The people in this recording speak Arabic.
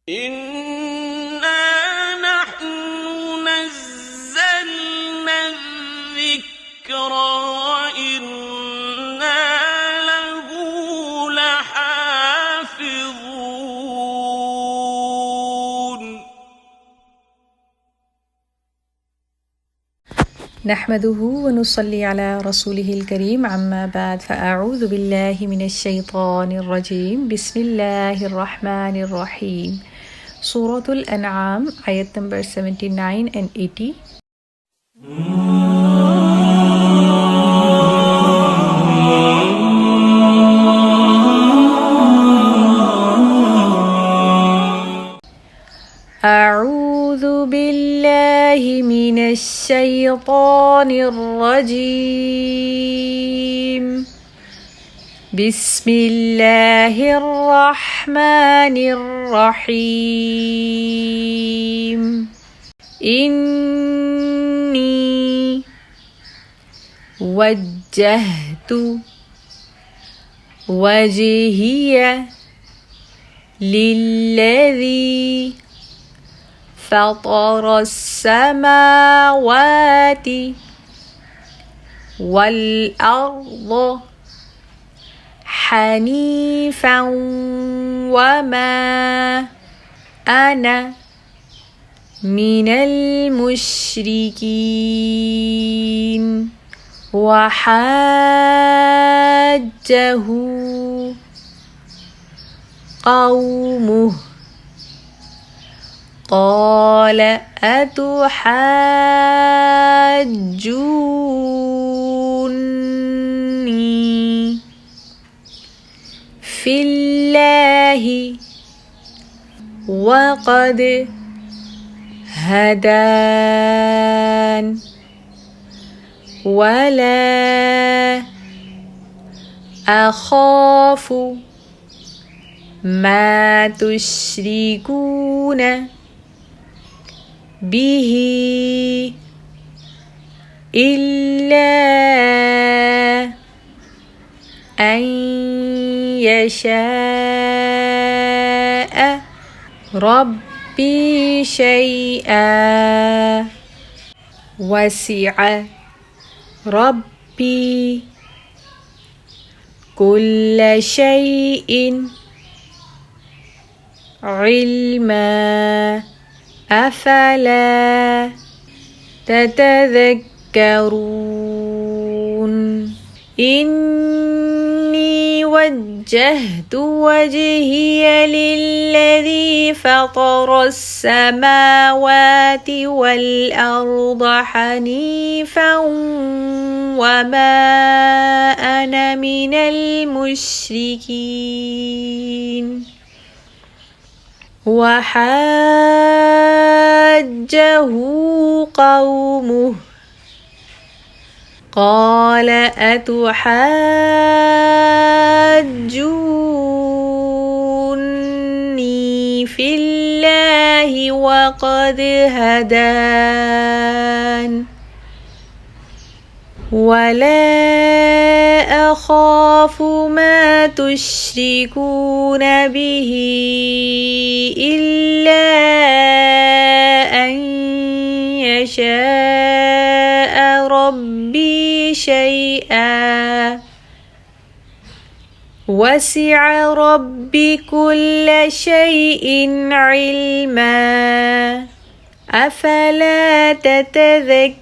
إِنَّا نَحْنُ نَزَّلْنَا الذِّكْرَ وَإِنَّا لَهُ لَحَافِظُونَ نحمده ونصلي على رسوله الكريم عما بعد فأعوذ بالله من الشيطان الرجيم بسم الله الرحمن الرحيم سورة الأنعام ayat number 79 and 80. أعوذ بالله من الشيطان الرجيم بسم الله الرحمن الرحيم إني وجهت وجهي للذي فطر السماوات والأرض حنيفا وما أنا من المشركين وحاجه قومه قال أتحاجوني في الله وقد هدان ولا أخاف ما تشركون به إلا أن يشاء ربي شيئا وسع ربي كل شيء علما أفلا تتذكرون إني وجهت وجهي للذي فطر السماوات والأرض حنيفا وما أنا من المشركين وحاجه قومه قال أتحاجوني في الله وقد هدان ولا أخاف ما تشركون به إلا أن يشاء ربي شيئا وسع ربي كل شيء علما أفلا تتذكرون